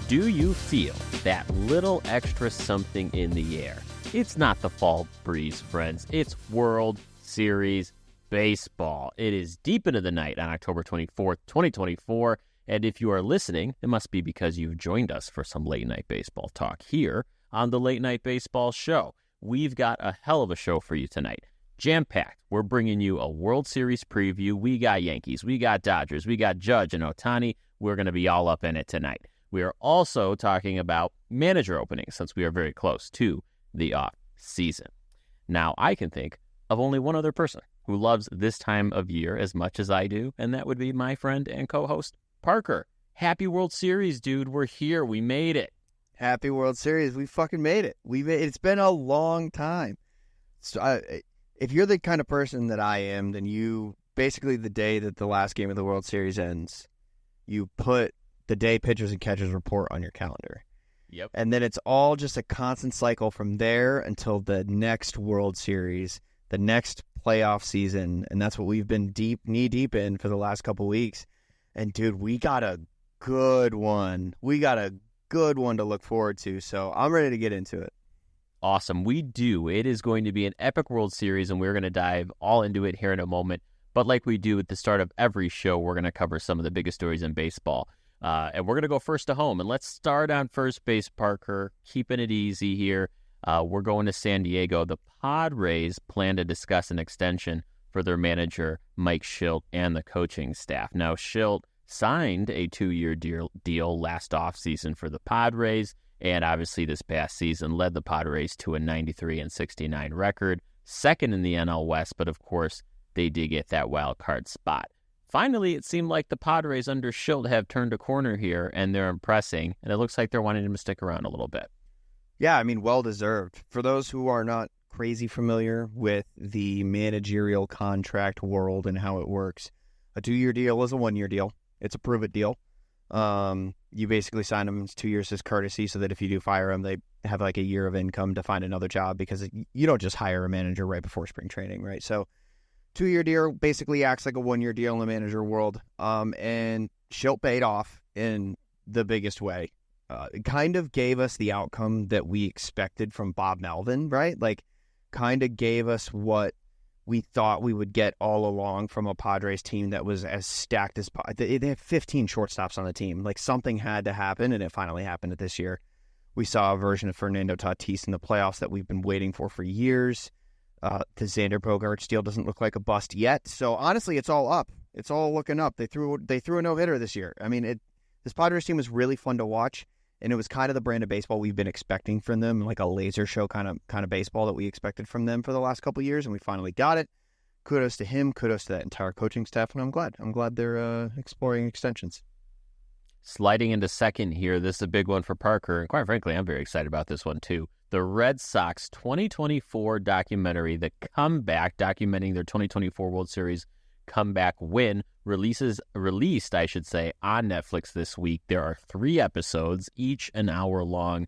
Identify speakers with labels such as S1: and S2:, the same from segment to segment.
S1: Do you feel that little extra something in the air? It's not the fall breeze, friends. It's World Series baseball. It is deep into the night on October 24th, 2024. And if you are listening, it must be because you've joined us for some late night baseball talk here on the Late Night Baseball Show. We've got a hell of a show for you tonight. Jam-packed. We're bringing you a World Series preview. We got Yankees, we got Dodgers, we got Judge and Ohtani. We're going to be all up in it tonight. We are also talking about manager openings since we are very close to the off-season. Now, I can think of only one other person who loves this time of year as much as I do, and that would be my friend and co-host, Parker. Happy World Series, dude. We're here. We made it.
S2: Happy World Series. We fucking made it. It's been a long time. So if you're the kind of person that I am, then you, basically the day that the last game of the World Series ends, you put the day pitchers and catchers report on your calendar.
S1: Yep.
S2: And then it's all just a constant cycle from there until the next World Series, the next playoff season. And that's what we've been knee deep in for the last couple weeks. And dude, we got a good one. We got a good one to look forward to. So I'm ready to get into it.
S1: Awesome. We do. It is going to be an epic World Series, and we're going to dive all into it here in a moment. But like we do at the start of every show, we're going to cover some of the biggest stories in baseball. And we're going to go first to home. And let's start on first base, Parker. Keeping it easy here. We're going to San Diego. The Padres plan to discuss an extension for their manager, Mike Shildt, and the coaching staff. Now, Shildt signed a 2-year deal last offseason for the Padres, and obviously this past season led the Padres to a 93-69 record, second in the NL West, but of course, they did get that wild card spot. Finally, it seemed like the Padres under Shildt have turned a corner here, and they're impressing, and it looks like they're wanting him to stick around a little bit.
S2: Yeah, I mean, well-deserved. For those who are not crazy familiar with the managerial contract world and how it works, a 2-year deal is a 1-year deal. It's a prove-it deal. You basically sign them 2 years as courtesy so that if you do fire them, they have like a year of income to find another job, because you don't just hire a manager right before spring training, right? So 2-year deal basically acts like a 1-year deal in the manager world. And Shildt paid off in the biggest way. It kind of gave us the outcome that we expected from Bob Melvin, right? Like, kind of gave us what we thought we would get all along from a Padres team that was as stacked as they have 15 shortstops on the team. Like, something had to happen, and it finally happened this year. We saw a version of Fernando Tatis in the playoffs that we've been waiting for years. The Xander Bogaerts deal doesn't look like a bust yet. So honestly, it's all up. It's all looking up. They threw a no-hitter this year. I mean, this Padres team was really fun to watch, and it was kind of the brand of baseball we've been expecting from them, like a laser show kind of baseball that we expected from them for the last couple of years, and we finally got it. Kudos to him. Kudos to that entire coaching staff, and I'm glad they're exploring extensions.
S1: Sliding into second here, this is a big one for Parker, and quite frankly, I'm very excited about this one too. The Red Sox 2024 documentary, The Comeback, documenting their 2024 World Series comeback win, released, I should say, on Netflix this week. There are 3 episodes, each an hour long.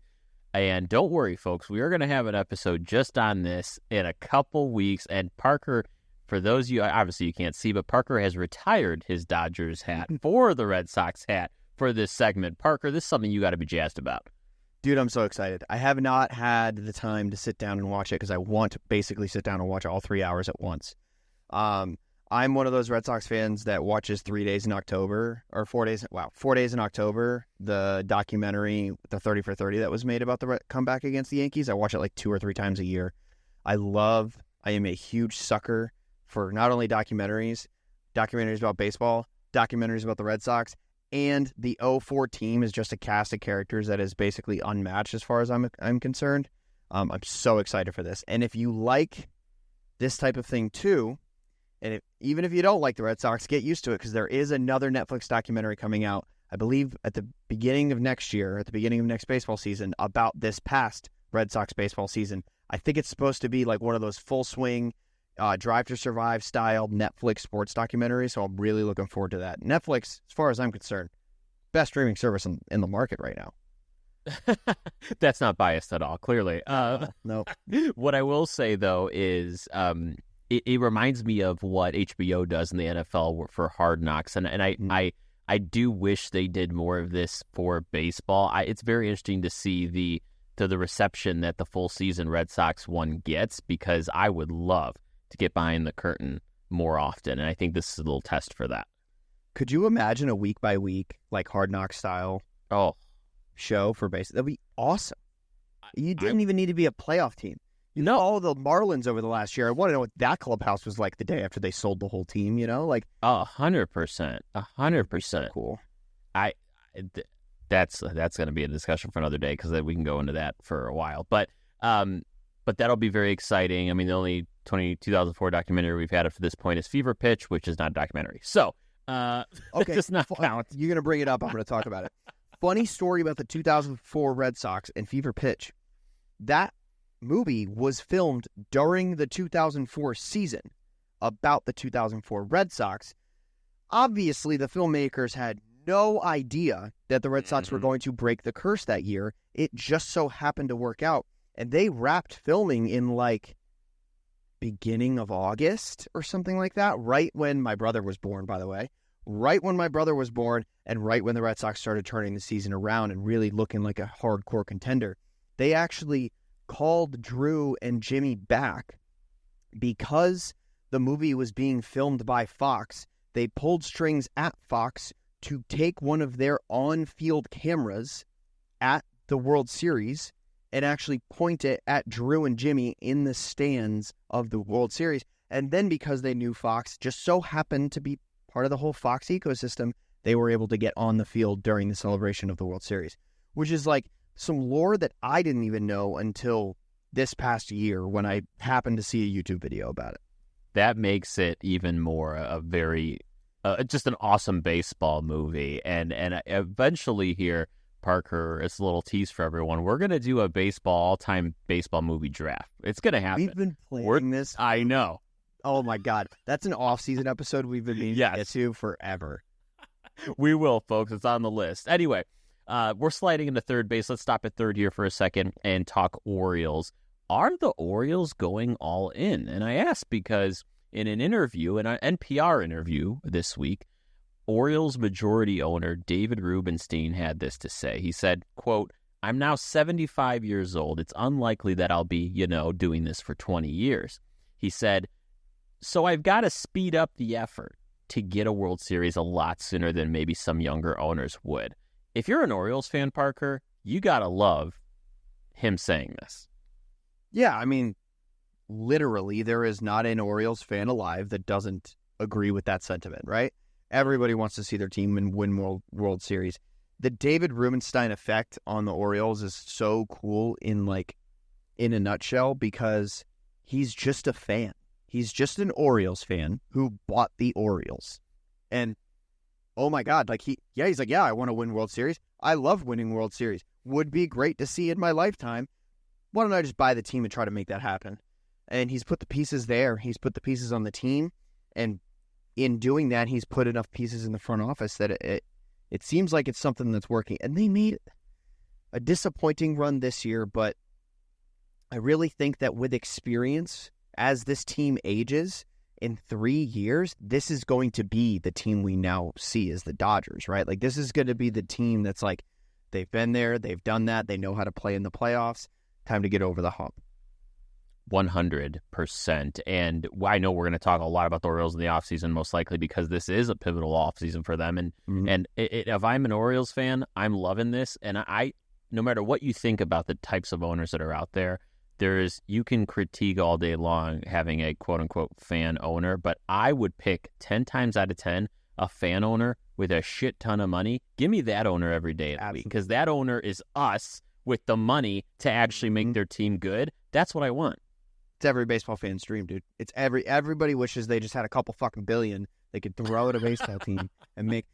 S1: And don't worry, folks, we are going to have an episode just on this in a couple weeks. And Parker, for those of you, obviously you can't see, but Parker has retired his Dodgers hat for the Red Sox hat for this segment. Parker, this is something you got to be jazzed about.
S2: Dude, I'm so excited. I have not had the time to sit down and watch it because I want to basically sit down and watch all 3 hours at once. I'm one of those Red Sox fans that watches 3 days in October, or 4 days in October, the documentary, the 30 for 30 that was made about the comeback against the Yankees. I watch it like 2 or 3 times a year. I am a huge sucker for not only documentaries about baseball, documentaries about the Red Sox, and the 04 team is just a cast of characters that is basically unmatched as far as I'm concerned. I'm so excited for this. And if you like this type of thing too, and even if you don't like the Red Sox, get used to it, because there is another Netflix documentary coming out, I believe, at the beginning of next year, at the beginning of next baseball season, about this past Red Sox baseball season. I think it's supposed to be like one of those full swing, Drive to Survive style Netflix sports documentaries, so I'm really looking forward to that. Netflix, as far as I'm concerned, best streaming service in the market right now.
S1: That's not biased at all, clearly.
S2: No.
S1: What I will say, though, is it reminds me of what HBO does in the NFL for Hard Knocks. And I I do wish they did more of this for baseball. It's very interesting to see the reception that the full season Red Sox one gets, because I would love to get behind the curtain more often, and I think this is a little test for that.
S2: Could you imagine a week by week, like Hard Knock style show for baseball? That'd be awesome. You didn't even need to be a playoff team. You know, all the Marlins over the last year. I want to know what that clubhouse was like the day after they sold the whole team.
S1: 100%, 100%.
S2: Cool.
S1: That's going to be a discussion for another day, because we can go into that for a while. But that'll be very exciting. I mean, the only 2004 documentary we've had up to this point is Fever Pitch, which is not a documentary. So
S2: okay,
S1: does not count.
S2: You're going to bring it up. I'm going to talk about it. Funny story about the 2004 Red Sox and Fever Pitch. That movie was filmed during the 2004 season about the 2004 Red Sox. Obviously, the filmmakers had no idea that the Red Sox were going to break the curse that year. It just so happened to work out. And they wrapped filming in beginning of August or something like that, right when my brother was born, by the way. Right when my brother was born, and right when the Red Sox started turning the season around and really looking like a hardcore contender. They actually called Drew and Jimmy back because the movie was being filmed by Fox. They pulled strings at Fox to take one of their on-field cameras at the World Series and actually point it at Drew and Jimmy in the stands of the World Series. And then because they knew Fox just so happened to be part of the whole Fox ecosystem, they were able to get on the field during the celebration of the World Series, which is some lore that I didn't even know until this past year when I happened to see a YouTube video about it.
S1: That makes it even more a very, just an awesome baseball movie. And eventually here, Parker, it's a little tease for everyone. We're going to do a all-time baseball movie draft. It's going to happen.
S2: We've been planning this.
S1: I know.
S2: Oh, my God. That's an off-season episode we've been meaning to get to forever.
S1: We will, folks. It's on the list. Anyway, we're sliding into third base. Let's stop at third here for a second and talk Orioles. Are the Orioles going all in? And I ask because in an interview, an NPR interview this week, Orioles majority owner David Rubenstein had this to say. He said, quote, "I'm now 75 years old. It's unlikely that I'll be, doing this for 20 years. He said, so I've got to speed up the effort to get a World Series a lot sooner than maybe some younger owners would. If you're an Orioles fan, Parker, you got to love him saying this.
S2: Yeah, I mean, literally, there is not an Orioles fan alive that doesn't agree with that sentiment, right? Everybody wants to see their team win World Series. The David Rubenstein effect on the Orioles is so cool in a nutshell, because he's just a fan. He's just an Orioles fan who bought the Orioles. And, oh my God, he's like, yeah, I want to win World Series. I love winning World Series. Would be great to see in my lifetime. Why don't I just buy the team and try to make that happen? And he's put the pieces there. He's put the pieces on the team. And in doing that, he's put enough pieces in the front office that it seems like it's something that's working. And they made a disappointing run this year, but I really think that with experience, as this team ages, in 3 years, this is going to be the team we now see as the Dodgers, right? This is going to be the team that's they've been there, they've done that, they know how to play in the playoffs. Time to get over the hump.
S1: 100%. And I know we're going to talk a lot about the Orioles in the offseason, most likely because this is a pivotal offseason for them. And if I'm an Orioles fan, I'm loving this. And no matter what you think about the types of owners that are out there, you can critique all day long having a quote-unquote fan owner, but I would pick 10 times out of 10 a fan owner with a shit ton of money. Give me that owner every day of the week, because that owner is us with the money to actually make their team good. That's what I want.
S2: It's every baseball fan's dream, dude. It's everybody wishes they just had a couple fucking billion they could throw at a baseball team and make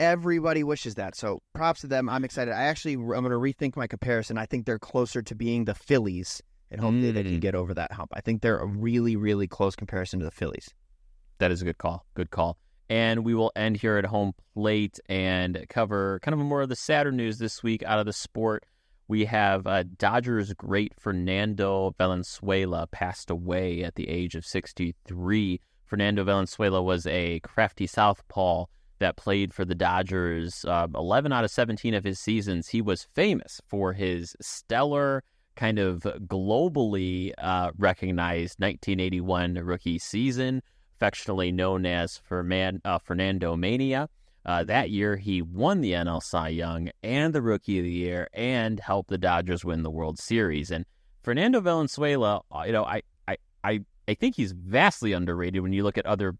S2: everybody wishes that. So props to them. I'm excited. I'm going to rethink my comparison. I think they're closer to being the Phillies, and hopefully they can get over that hump. I think they're a really, really close comparison to the Phillies.
S1: That is a good call. Good call. And we will end here at home plate and cover kind of more of the sadder news this week out of the sport. We have Dodgers great Fernando Valenzuela passed away at the age of 63. Fernando Valenzuela was a crafty southpaw that played for the Dodgers 11 out of 17 of his seasons. He was famous for his stellar, kind of globally recognized 1981 rookie season, affectionately known as Fernandomania. That year, he won the NL Cy Young and the Rookie of the Year and helped the Dodgers win the World Series. And Fernando Valenzuela, I think he's vastly underrated when you look at other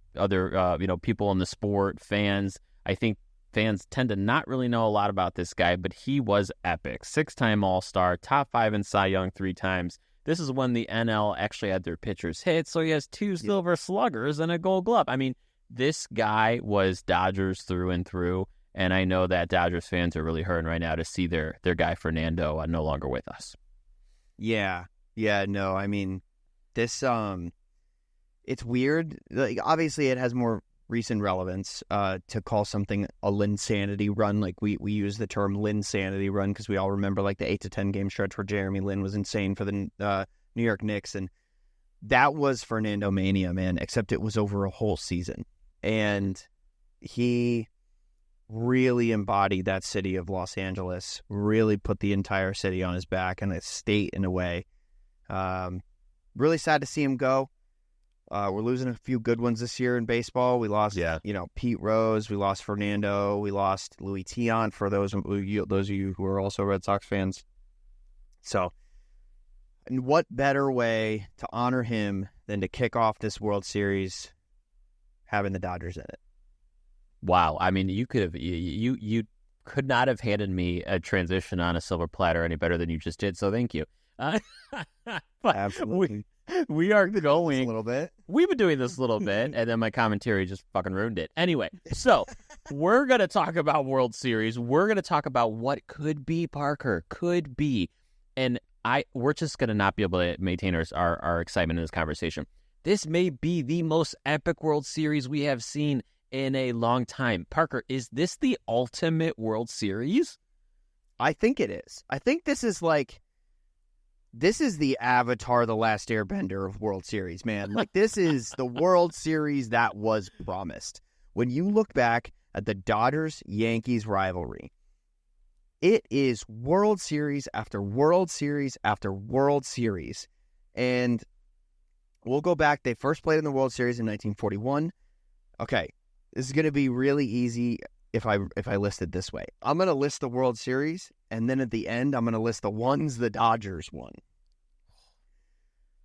S1: people in the sport, fans. I think fans tend to not really know a lot about this guy, but he was epic. 6-time All-Star, top 5 in Cy Young 3 times. This is when the NL actually had their pitchers hit, so he has 2 Silver Sluggers and a Gold Glove. I mean, this guy was Dodgers through and through, and I know that Dodgers fans are really hurting right now to see their guy Fernando no longer with us.
S2: Yeah, no, I mean, this, it's weird. Like, obviously, it has more recent relevance to call something a Linsanity run. Like, we use the term Linsanity run because we all remember, like, the 8-10 game stretch where Jeremy Lin was insane for the New York Knicks, and that was Fernandomania, man, except it was over a whole season. And he really embodied that city of Los Angeles, really put the entire city on his back and the state in a way. Really sad to see him go. We're losing a few good ones this year in baseball. We lost, Pete Rose. We lost Fernando. We lost Louis Tiant for those of you who are also Red Sox fans. So, and what better way to honor him than to kick off this World Series having the Dodgers in it?
S1: Wow. I mean, you could not have handed me a transition on a silver platter any better than you just did, so thank you.
S2: Absolutely.
S1: We are going
S2: a little bit.
S1: We've been doing this a little bit, and then my commentary just fucking ruined it. Anyway, so we're going to talk about World Series. We're going to talk about what could be, Parker, could be. And we're just going to not be able to maintain our excitement in this conversation. This may be the most epic World Series we have seen in a long time. Parker, is this the ultimate World Series?
S2: I think it is. I think this is the Avatar, The Last Airbender of World Series, man. Like, this is the World Series that was promised. When you look back at the Dodgers-Yankees rivalry, it is World Series after World Series after World Series. And we'll go back. They first played in the World Series in 1941. Okay, this is going to be really easy if I list it this way. I'm going to list the World Series, and then at the end, I'm going to list the ones the Dodgers won.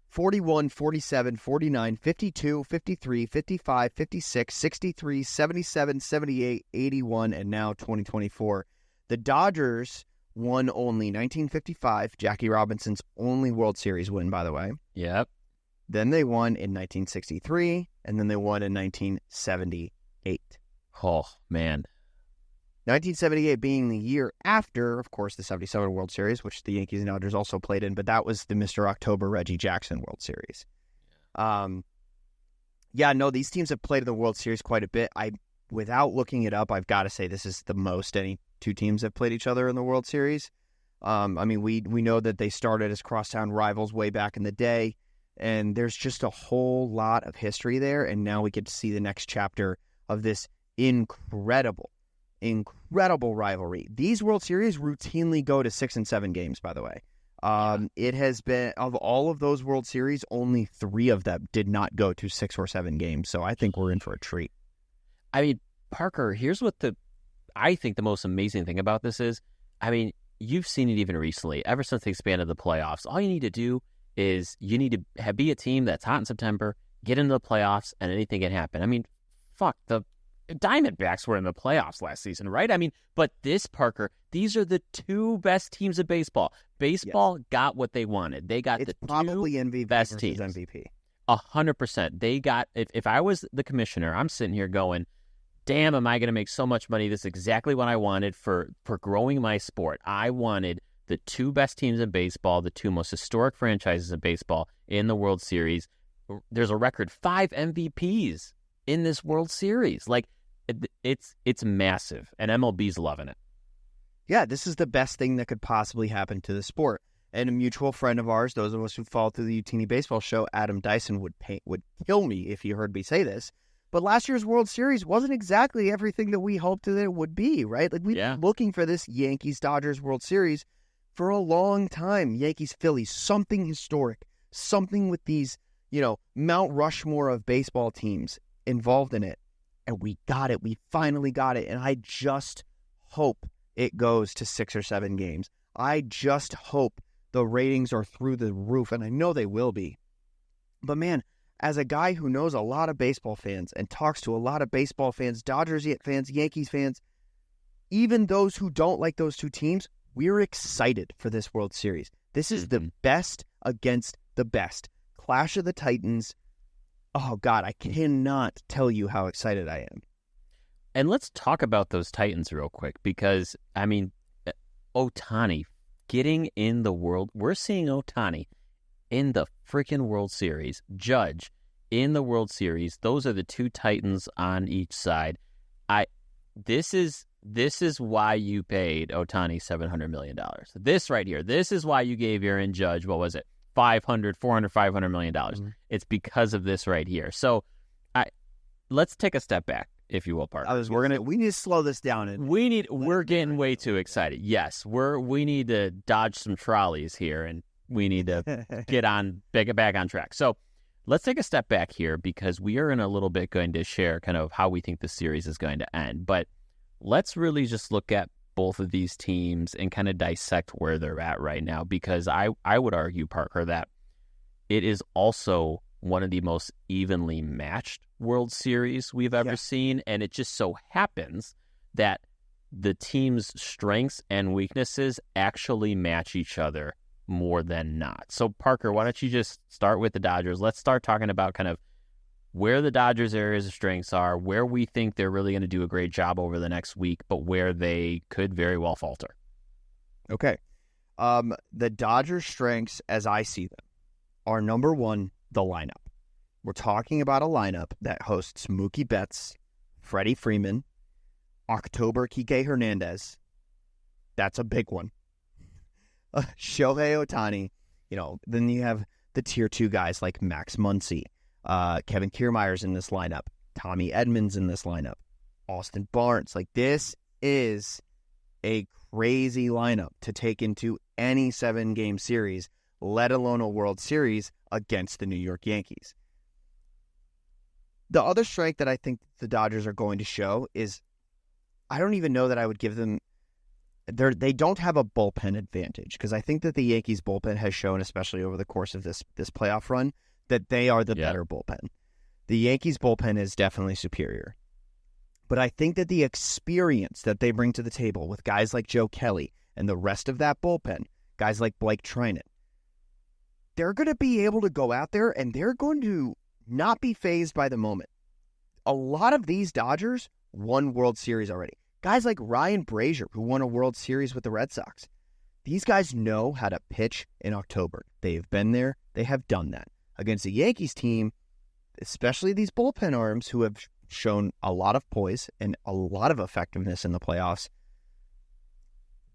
S2: 41, 47, 49, 52, 53, 55, 56, 63, 77, 78, 81, and now 2024. The Dodgers won only 1955, Jackie Robinson's only World Series win, by the way.
S1: Yep.
S2: Then they won in 1963, and then they won in 1978.
S1: Oh, man.
S2: 1978 being the year after, of course, the 77 World Series, which the Yankees and Dodgers also played in, but that was the Mr. October Reggie Jackson World Series. These teams have played in the World Series quite a bit. Without looking it up, I've got to say this is the most any two teams have played each other in the World Series. We know that they started as crosstown rivals way back in the day, and there's just a whole lot of history there, and now we get to see the next chapter of this incredible rivalry. These World Series routinely go to 6 and 7 games, by the way. It has been, of all of those World Series, only 3 of them did not go to 6 or 7 games, so I think we're in for a treat.
S1: I mean, Parker, here's what I think the most amazing thing about this is. I mean, you've seen it even recently. Ever since they expanded the playoffs, all you need to do is you need to be a team that's hot in September, get into the playoffs, and anything can happen. I mean, fuck, the Diamondbacks were in the playoffs last season, right? I mean, but these are the 2 best teams of baseball. Baseball got what they wanted. They got the
S2: probably
S1: 2
S2: MVP
S1: best
S2: versus
S1: teams.
S2: MVP.
S1: 100%. They got, if I was the commissioner, I'm sitting here going, damn, am I going to make so much money? This is exactly what I wanted for growing my sport. I wanted the 2 best teams in baseball, the 2 most historic franchises in baseball in the World Series. There's a record 5 MVPs in this World Series. Like, it's massive, and MLB's loving it.
S2: Yeah, this is the best thing that could possibly happen to the sport. And a mutual friend of ours, those of us who follow through the Utini Baseball Show, Adam Dyson, would kill me if he heard me say this. But last year's World Series wasn't exactly everything that we hoped that it would be, right? Like, we've been looking for this Yankees-Dodgers World Series for a long time. Yankees-Phillies, something historic, something with these, Mount Rushmore of baseball teams involved in it. And we got it. We finally got it. And I just hope it goes to 6 or 7 games. I just hope the ratings are through the roof, and I know they will be. But man, as a guy who knows a lot of baseball fans and talks to a lot of baseball fans, Dodgers fans, Yankees fans, even those who don't like those two teams, we're excited for this World Series. This is the best against the best. Clash of the Titans. Oh, God, I cannot tell you how excited I am.
S1: And let's talk about those Titans real quick because, Ohtani getting in the world. We're seeing Ohtani in the freaking World Series. Judge in the World Series. Those are the two Titans on each side. This is why you paid Ohtani $700 million. This right here. This is why you gave Aaron Judge, what was it? $500 million. Mm-hmm. It's because of this right here. So let's take a step back, if you will, Parker.
S2: We need to slow this down.
S1: We're getting way too excited. Yes, we need to dodge some trolleys here, and we need to get back on track. So let's take a step back here because we are in a little bit going to share kind of how we think the series is going to end. But let's really just look at both of these teams and kind of dissect where they're at right now, because I would argue, Parker, that it is also one of the most evenly matched World Series we've ever seen. And it just so happens that the team's strengths and weaknesses actually match each other more than not. So, Parker, why don't you just start with the Dodgers? Let's start talking about kind of where the Dodgers' areas of strengths are, where we think they're really going to do a great job over the next week, but where they could very well falter.
S2: Okay. The Dodgers' strengths, as I see them, are number one, the lineup. We're talking about a lineup that hosts Mookie Betts, Freddie Freeman, October Kike Hernandez. That's a big one. Shohei Ohtani. Then you have the tier 2 guys like Max Muncy. Kevin Kiermaier's in this lineup. Tommy Edmonds in this lineup. Austin Barnes. Like, this is a crazy lineup to take into any 7-game series, let alone a World Series against the New York Yankees. The other strength that I think the Dodgers are going to show is, I don't even know that I would give them, they don't have a bullpen advantage, because I think that the Yankees bullpen has shown, especially over the course of this playoff run, that they are the better bullpen. The Yankees bullpen is definitely superior. But I think that the experience that they bring to the table with guys like Joe Kelly and the rest of that bullpen, guys like Blake Trinan, they're going to be able to go out there and they're going to not be fazed by the moment. A lot of these Dodgers won World Series already. Guys like Ryan Brazier, who won a World Series with the Red Sox. These guys know how to pitch in October. They've been there. They have done that. Against the Yankees team, especially these bullpen arms who have shown a lot of poise and a lot of effectiveness in the playoffs,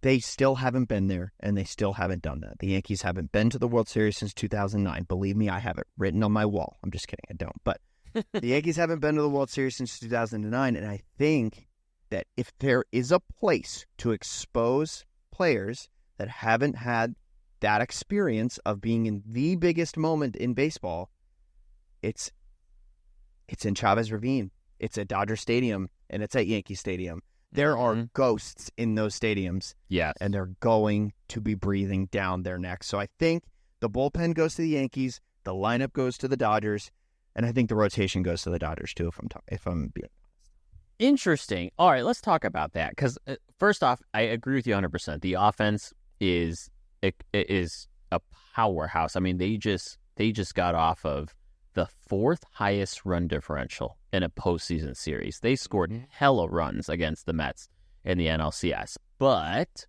S2: they still haven't been there, and they still haven't done that. The Yankees haven't been to the World Series since 2009. Believe me, I have it written on my wall. I'm just kidding. I don't. But the Yankees haven't been to the World Series since 2009, and I think that if there is a place to expose players that haven't had that experience of being in the biggest moment in baseball, it's in Chavez Ravine. It's at Dodger Stadium, and it's at Yankee Stadium. There are ghosts in those stadiums, and they're going to be breathing down their necks. So I think the bullpen goes to the Yankees, the lineup goes to the Dodgers, and I think the rotation goes to the Dodgers too, if I'm being honest.
S1: Interesting. All right, let's talk about that, because first off, I agree with you 100%. The offense is a powerhouse. I mean, they just got off of the 4th highest run differential in a postseason series. They scored hella runs against the Mets in the NLCS. But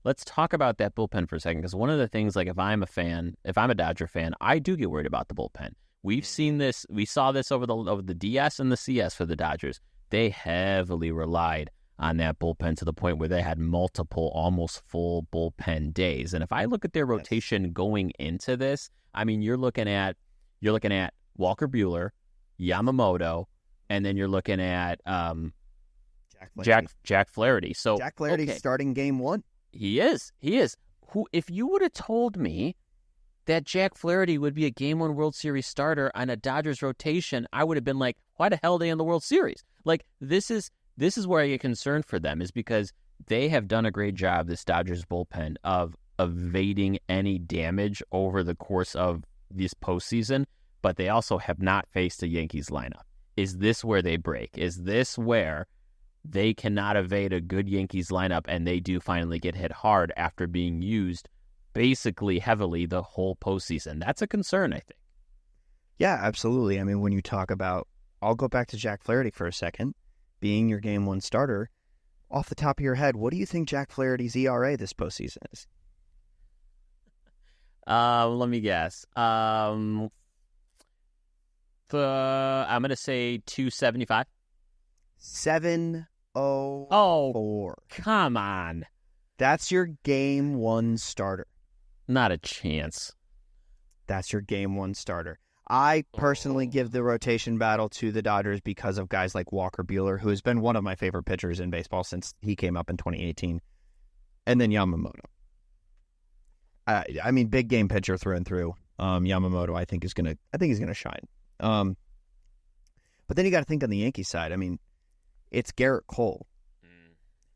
S1: let's talk about that bullpen for a second, because one of the things, like, if I'm a Dodger fan, I do get worried about the bullpen. We've seen this. We saw this over the DS and the CS for the Dodgers. They heavily relied on that bullpen to the point where they had multiple, almost full bullpen days. And if I look at their rotation going into this, I mean, you're looking at Walker Buehler, Yamamoto, and then you're looking at Jack Flaherty. So
S2: Jack Flaherty's starting game 1.
S1: He is. Who? If you would have told me that Jack Flaherty would be a Game 1 World Series starter on a Dodgers rotation, I would have been like, why the hell are they in the World Series? Like, this is where I get concerned for them, is because they have done a great job, this Dodgers bullpen, of evading any damage over the course of this postseason, but they also have not faced a Yankees lineup. Is this where they break? Is this where they cannot evade a good Yankees lineup and they do finally get hit hard after being used basically heavily the whole postseason? That's a concern, I think.
S2: Yeah, absolutely. I mean, when you talk about, I'll go back to Jack Flaherty for a second, being your game 1 starter. Off the top of your head, what do you think Jack Flaherty's ERA this postseason is?
S1: Let me guess. I'm going to say 275.
S2: 704.
S1: Oh, come on.
S2: That's your game 1 starter.
S1: Not a chance.
S2: That's your game 1 starter. I personally give the rotation battle to the Dodgers because of guys like Walker Buehler, who has been one of my favorite pitchers in baseball since he came up in 2018, and then Yamamoto. I mean, big game pitcher through and through. Yamamoto, I think he's gonna shine. But then you got to think on the Yankees side. I mean, it's Garrett Cole.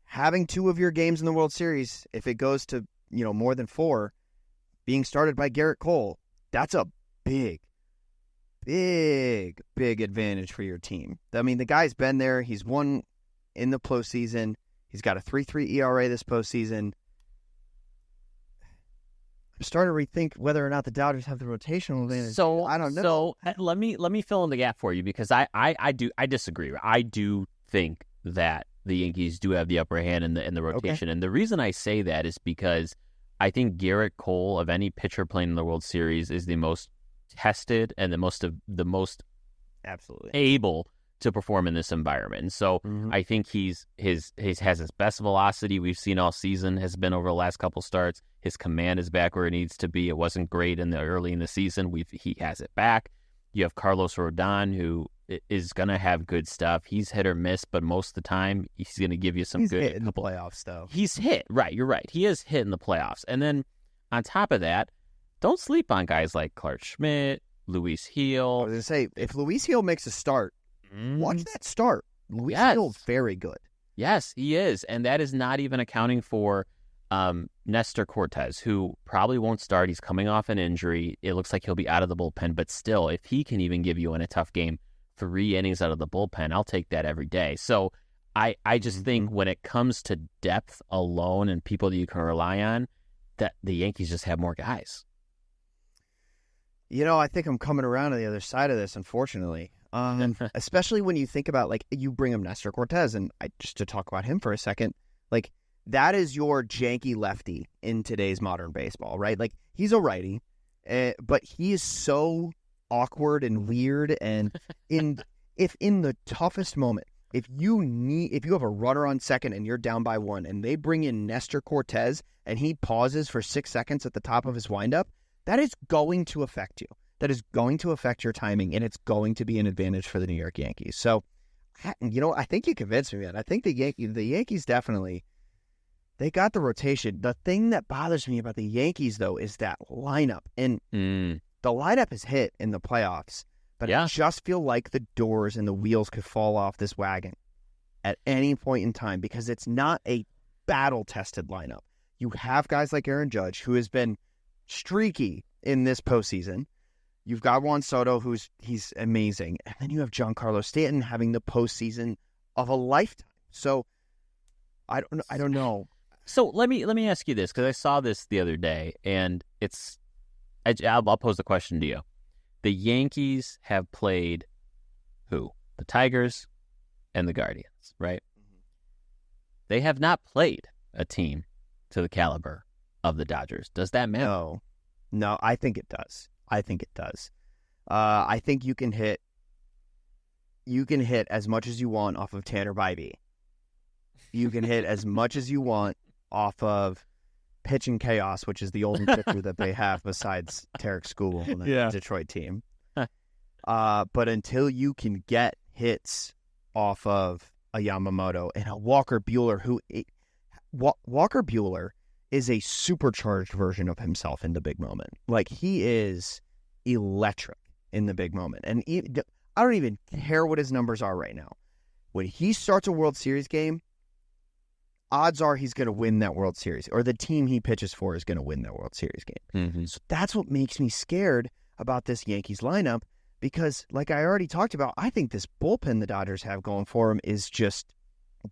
S2: Having 2 of your games in the World Series, if it goes to more than 4, being started by Garrett Cole, that's a big advantage for your team. I mean, the guy's been there. He's won in the postseason. He's got a 3.3 ERA this postseason. I'm starting to rethink whether or not the Dodgers have the rotational advantage.
S1: So
S2: I don't know.
S1: So let me fill in the gap for you, because I disagree. I do think that the Yankees do have the upper hand in the rotation, and the reason I say that is because I think Garrett Cole, of any pitcher playing in the World Series, is the most tested and the most
S2: absolutely
S1: able to perform in this environment. And so I think he has his best velocity we've seen all season has been over the last couple starts. His command is back where it needs to be. It wasn't great early in the season. He has it back. You have Carlos Rodon, who is going to have good stuff. He's hit or miss, but most of the time he's going to give you some good.
S2: He's hit in the playoffs, though.
S1: He's hit, right? You're right. He is hit in the playoffs. And then on top of that, don't sleep on guys like Clark Schmidt, Luis Gil.
S2: I was going to say, if Luis Gil makes a start, watch that start. Luis Gil's very good.
S1: Yes, he is. And that is not even accounting for Nestor Cortez, who probably won't start. He's coming off an injury. It looks like he'll be out of the bullpen. But still, if he can even give you in a tough game 3 innings out of the bullpen, I'll take that every day. So I just think when it comes to depth alone and people that you can rely on, that the Yankees just have more guys.
S2: I think I'm coming around to the other side of this, unfortunately. Especially when you think about, like, you bring him Nestor Cortez, and just to talk about him for a second, like, that is your janky lefty in today's modern baseball, right? Like, he's a righty, but he is so awkward and weird, and if in the toughest moment, if you have a runner on second and you're down by 1, and they bring in Nestor Cortez and he pauses for 6 seconds at the top of his windup, that is going to affect you. That is going to affect your timing, and it's going to be an advantage for the New York Yankees. So, I think you convinced me, man. I think the Yankees definitely, they got the rotation. The thing that bothers me about the Yankees, though, is that lineup. And the lineup is hit in the playoffs, but I just feel like the doors and the wheels could fall off this wagon at any point in time, because it's not a battle-tested lineup. You have guys like Aaron Judge, who has been streaky in this postseason. You've got Juan Soto, he's amazing. And then you have Giancarlo Stanton having the postseason of a lifetime. So I don't know.
S1: So let me ask you this, because I saw this the other day, and I'll pose the question to you. The Yankees have played who? The Tigers and the Guardians, right? They have not played a team to the caliber of the Dodgers. Does that matter?
S2: No, I think it does. I think you can hit as much as you want off of Tanner Bybee. You can hit as much as you want off of Pitch and Chaos, which is the only pitcher that they have besides Tarek Skubal on the Detroit team. But until you can get hits off of a Yamamoto and a Walker Buehler, Walker Buehler is a supercharged version of himself in the big moment. Like, he is electric in the big moment. And I don't even care what his numbers are right now. When he starts a World Series game, odds are he's going to win that World Series, or the team he pitches for is going to win that World Series game.
S1: Mm-hmm.
S2: So that's what makes me scared about this Yankees lineup, because like I already talked about, I think this bullpen the Dodgers have going for them is just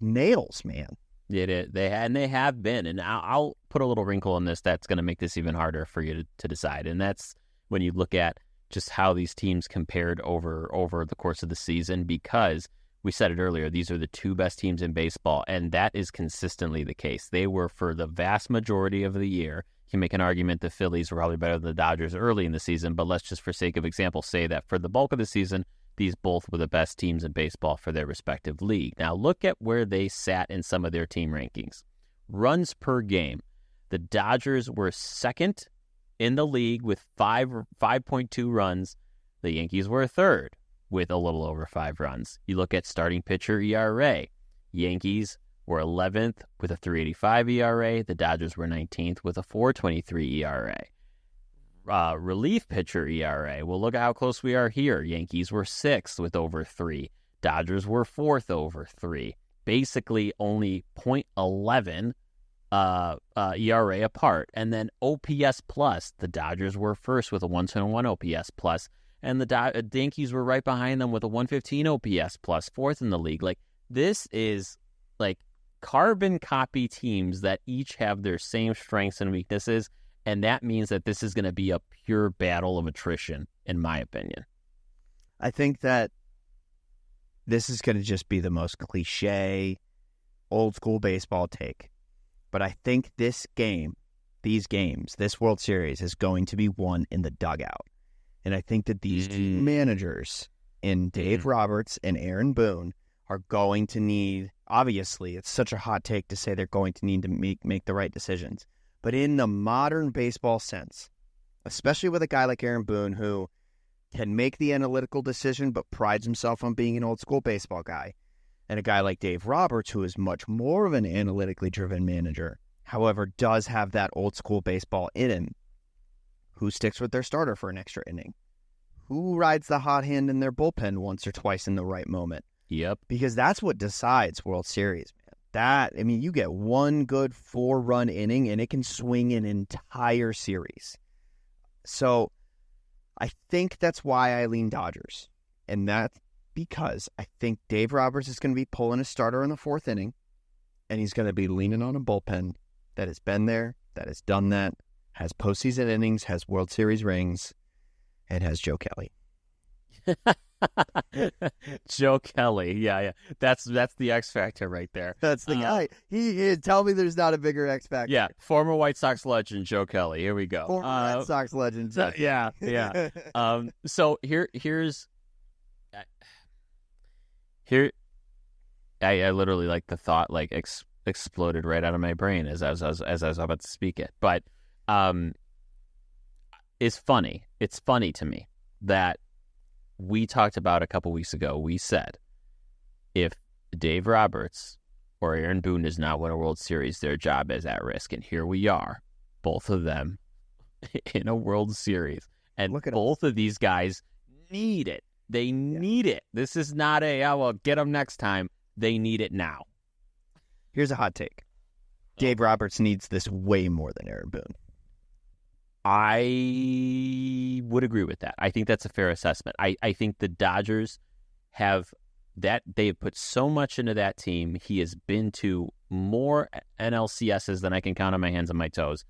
S2: nails, man.
S1: They have been, and I'll put a little wrinkle in this that's going to make this even harder for you to decide, and that's when you look at just how these teams compared over the course of the season, because we said it earlier, these are the two best teams in baseball, and that is consistently the case. They were, for the vast majority of the year, you can make an argument the Phillies were probably better than the Dodgers early in the season, but let's just, for sake of example, say that for the bulk of the season, these both were the best teams in baseball for their respective league. Now look at where they sat in some of their team rankings. Runs per game. The Dodgers were second in the league with 5.2 runs. The Yankees were third with a little over 5 runs. You look at starting pitcher ERA. Yankees were 11th with a 3.85 ERA. The Dodgers were 19th with a 4.23 ERA. Relief pitcher ERA. Well, look at how close we are here. Yankees were 6th with over 3. Dodgers were 4th over 3. Basically only .11 ERA apart. And then OPS plus, the Dodgers were first with a 121 OPS plus, and the Yankees were right behind them with a 115 OPS plus, 4th in the league. Like, this is like carbon copy teams that each have their same strengths and weaknesses. And that means that this is going to be a pure battle of attrition, in my opinion.
S2: I think that this is going to just be the most cliche, old school baseball take. But I think this World Series is going to be won in the dugout. And I think that these two managers in Dave Roberts and Aaron Boone are going to need, obviously, it's such a hot take to say they're going to need to make the right decisions. But in the modern baseball sense, especially with a guy like Aaron Boone, who can make the analytical decision but prides himself on being an old school baseball guy, and a guy like Dave Roberts, who is much more of an analytically driven manager, however, does have that old school baseball in him, who sticks with their starter for an extra inning? Who rides the hot hand in their bullpen once or twice in the right moment?
S1: Yep.
S2: Because that's what decides World Series, man. You get one good 4-run inning, and it can swing an entire series. So I think that's why I lean Dodgers. And that's because I think Dave Roberts is going to be pulling a starter in the 4th inning, and he's going to be leaning on a bullpen that has been there, that has done that, has postseason innings, has World Series rings, and has Joe Kelly.
S1: Joe Kelly, yeah. That's the X factor right there.
S2: That's the guy. He tell me there's not a bigger X factor.
S1: Yeah, former White Sox legend Joe Kelly. Here we go.
S2: Former White Sox legend.
S1: Yeah. So I literally, like, the thought exploded right out of my brain as I was about to speak it. But it's funny. It's funny to me that we talked about a couple weeks ago. We said if Dave Roberts or Aaron Boone does not win a World Series, their job is at risk. And here we are, both of them in a World Series. And both of these guys need it. They need it. This is not get them next time. They need it now.
S2: Here's a hot take. Dave Roberts needs this way more than Aaron Boone.
S1: I would agree with that. I think that's a fair assessment. I think the Dodgers have that. They have put so much into that team. He has been to more NLCSs than I can count on my hands and my toes.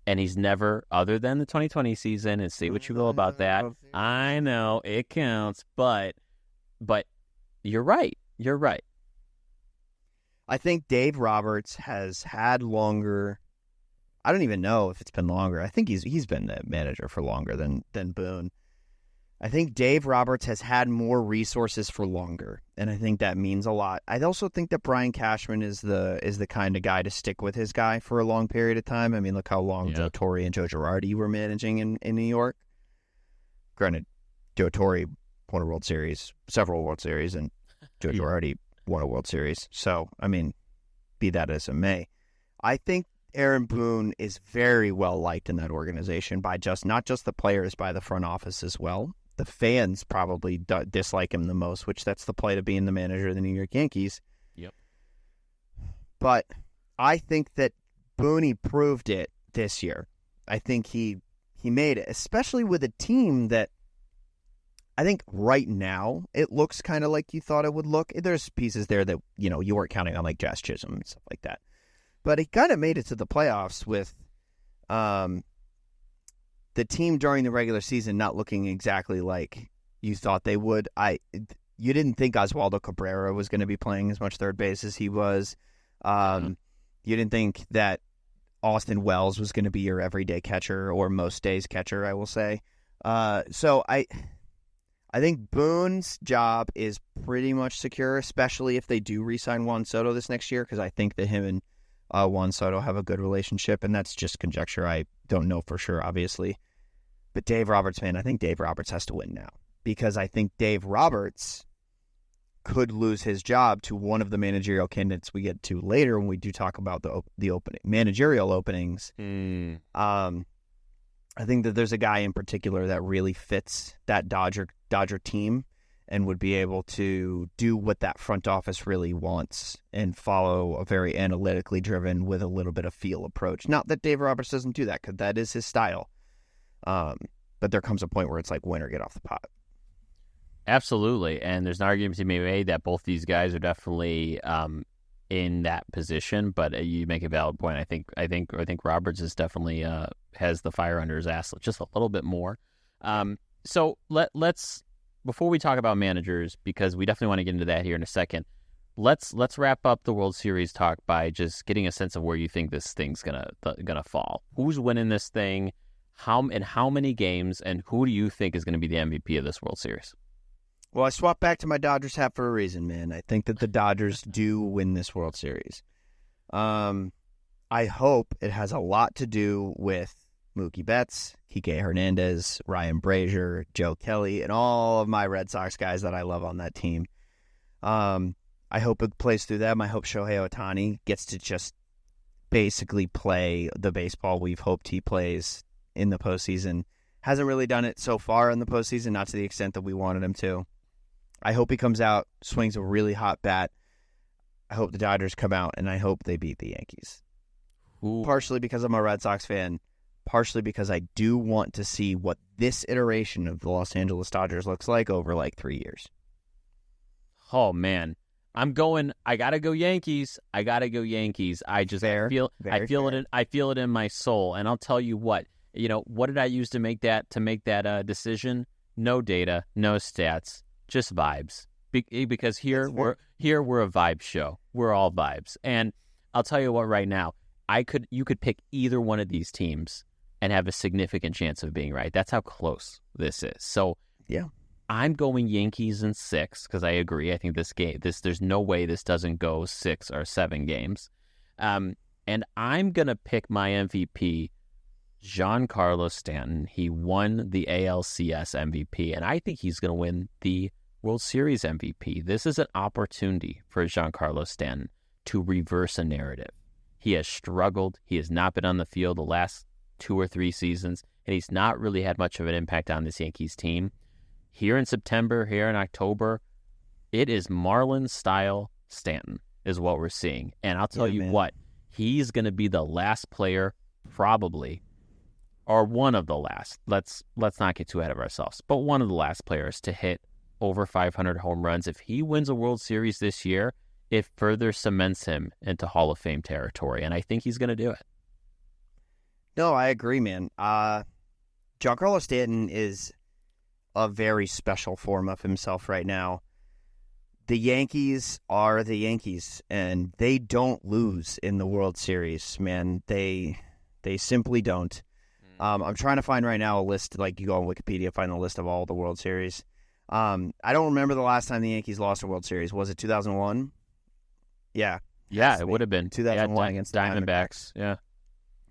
S1: And he's never, other than the 2020 season, and say what you will about that. I know it counts, but you're right. You're right.
S2: I think Dave Roberts has had longer. I don't even know if it's been longer. I think he's been the manager for longer than Boone. I think Dave Roberts has had more resources for longer, and I think that means a lot. I also think that Brian Cashman is the kind of guy to stick with his guy for a long period of time. I mean, look how long Joe Torre and Joe Girardi were managing in New York. Granted, Joe Torre won a World Series, several World Series, and Joe Girardi won a World Series. So, I mean, be that as it may, I think Aaron Boone is very well liked in that organization by not just the players, by the front office as well. The fans probably dislike him the most, which that's the plight of being the manager of the New York Yankees.
S1: Yep.
S2: But I think that Booney proved it this year. I think he made it, especially with a team that I think right now it looks kind of like you thought it would look. There's pieces there that, you weren't counting on, like Jazz Chisholm and stuff like that. But he kind of made it to the playoffs with the team during the regular season not looking exactly like you thought they would. You didn't think Oswaldo Cabrera was going to be playing as much third base as he was. You didn't think that Austin Wells was going to be your everyday catcher or most days catcher, I will say. So I think Boone's job is pretty much secure, especially if they do re-sign Juan Soto this next year, because I think that him and Juan Soto have a good relationship, and that's just conjecture. I don't know for sure, obviously. But Dave Roberts, man, I think Dave Roberts has to win now, because I think Dave Roberts could lose his job to one of the managerial candidates we get to later when we do talk about the opening managerial openings. I think that there's a guy in particular that really fits that Dodger team and would be able to do what that front office really wants and follow a very analytically driven with a little bit of feel approach. Not that Dave Roberts doesn't do that, because that is his style. But there comes a point where it's like, win or get off the pot.
S1: Absolutely, and there's an argument to be made that both these guys are definitely in that position. But you make a valid point. I think Roberts is definitely has the fire under his ass just a little bit more. So let's before we talk about managers, because we definitely want to get into that here in a second. Let's wrap up the World Series talk by just getting a sense of where you think this thing's gonna fall. Who's winning this thing? How many games? And who do you think is going to be the MVP of this World Series?
S2: Well, I swapped back to my Dodgers hat for a reason, man. I think that the Dodgers do win this World Series. I hope it has a lot to do with Mookie Betts, Kike Hernandez, Ryan Brazier, Joe Kelly, and all of my Red Sox guys that I love on that team. I hope it plays through them. I hope Shohei Ohtani gets to just basically play the baseball we've hoped he plays in the postseason. Hasn't really done it so far in the postseason, not to the extent that we wanted him to. I hope he comes out, swings a really hot bat. I hope the Dodgers come out, and I hope they beat the Yankees.
S1: Ooh.
S2: Partially because I'm a Red Sox fan, partially because I do want to see what this iteration of the Los Angeles Dodgers looks like over like 3 years.
S1: Oh, man. I gotta go Yankees. I feel it in my soul. And I'll tell you what, what did I use to make that decision? No data, no stats, just vibes. Because here we're a vibe show. We're all vibes. And I'll tell you what, right now, you could pick either one of these teams and have a significant chance of being right. That's how close this is. So
S2: yeah,
S1: I'm going Yankees in 6 because I agree. I think there's no way this doesn't go 6 or 7 games. And I'm gonna pick my MVP, Giancarlo Stanton. He won the ALCS MVP, and I think he's gonna win the World Series MVP. This is an opportunity for Giancarlo Stanton to reverse a narrative. He has struggled. He has not been on the field the last 2 or 3 seasons, and he's not really had much of an impact on this Yankees team. Here in September, here in October, it is Marlins-style Stanton is what we're seeing. And I'll tell you what, he's going to be the last player, probably, or one of the last. Let's not get too ahead of ourselves, but one of the last players to hit over 500 home runs. If he wins a World Series this year, it further cements him into Hall of Fame territory, and I think he's going to do it.
S2: No, I agree, man. Giancarlo Stanton is a very special form of himself right now. The Yankees are the Yankees, and they don't lose in the World Series, man. They simply don't. I'm trying to find right now a list, like you go on Wikipedia, find the list of all the World Series. I don't remember the last time the Yankees lost a World Series. Was it 2001? Yeah.
S1: Yeah, it would have been
S2: 2001 against the
S1: Diamondbacks.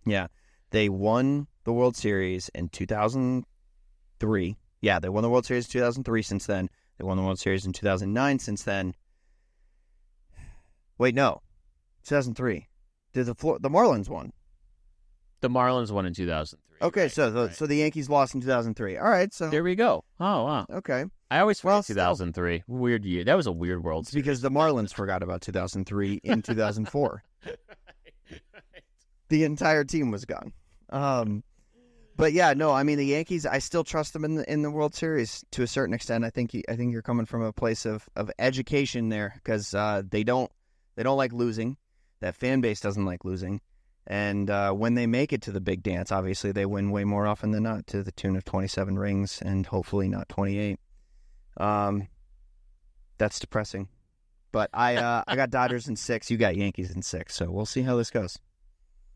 S1: Yeah.
S2: They won the World Series in 2003 Yeah, they won the World Series in 2003 since then. They won the World Series in 2009 since then. Wait, no. 2003. Did the Marlins won?
S1: The Marlins won in 2003.
S2: Okay,
S1: right,
S2: so
S1: right.
S2: the Yankees lost in 2003. All right, so
S1: There we go. Oh, wow.
S2: okay.
S1: I always forget
S2: Well,
S1: 2003. Weird year. That was a weird World
S2: It's
S1: Series.
S2: because the Marlins forgot about 2003 in 2004. The entire team was gone. But yeah, no, I mean the Yankees. I still trust them in the World Series to a certain extent. I think you're coming from a place of education there because they don't like losing. That fan base doesn't like losing, and when they make it to the big dance, obviously they win way more often than not, to the tune of 27 rings and hopefully not 28. That's depressing. But I got Dodgers in 6. You got Yankees in 6. So we'll see how this goes.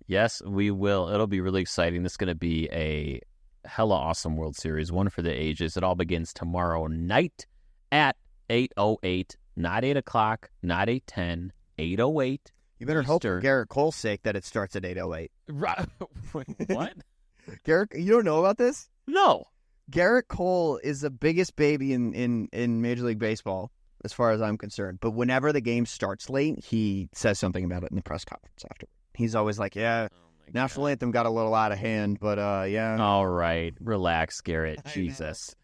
S1: Yes, we will. It'll be really exciting. This is going to be a hella awesome World Series, one for the ages. It all begins tomorrow night at 8:08, not 8 o'clock, not 8:10, 8:08.
S2: You better hope for Garrett Cole's sake that it starts at 8:08.
S1: Right. What?
S2: Garrett, you don't know about this?
S1: No.
S2: Garrett Cole is the biggest baby in Major League Baseball, as far as I'm concerned. But whenever the game starts late, he says something about it in the press conference afterward. He's always like, yeah, National Anthem got a little out of hand, but yeah.
S1: All right. Relax, Garrett. Jesus.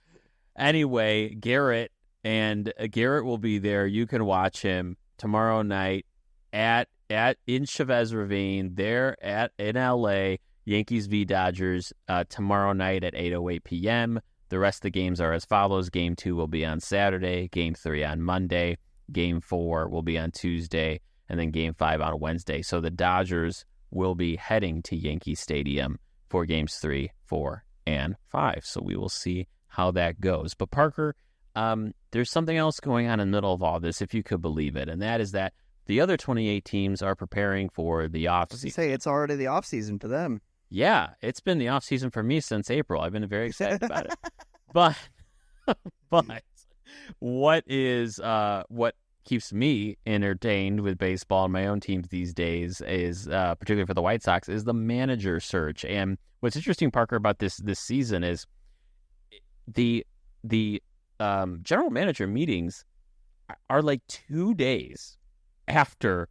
S1: Anyway, Garrett will be there. You can watch him tomorrow night in Chavez Ravine, there in LA. Yankees v. Dodgers tomorrow night at 8:08 p.m. The rest of the games are as follows. Game 2 will be on Saturday. Game 3 on Monday. Game 4 will be on Tuesday. And then Game 5 on Wednesday. So the Dodgers will be heading to Yankee Stadium for Games 3, 4, and 5. So we will see how that goes. But Parker, there's something else going on in the middle of all this, if you could believe it. And that is that the other 28 teams are preparing for the offseason.
S2: Say it's already the offseason for them.
S1: Yeah, it's been the offseason for me since April. I've been very excited about it. But what keeps me entertained with baseball and my own teams these days is, particularly for the White Sox, is the manager search. And what's interesting, Parker, about this season is the general manager meetings are like 2 days after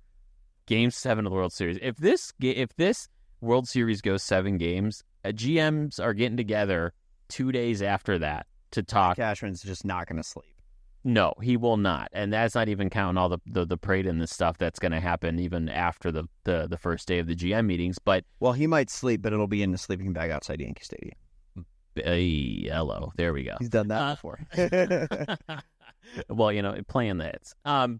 S1: Game 7 of the World Series. If this World Series goes 7 games, GMs are getting together 2 days after that to talk.
S2: Cashman's just not going to sleep.
S1: No, he will not. And that's not even counting all the parade and the stuff that's going to happen even after the first day of the GM meetings. But
S2: well, he might sleep, but it'll be in the sleeping bag outside Yankee Stadium.
S1: Hello. There we go.
S2: He's done that before.
S1: Well, playing the hits.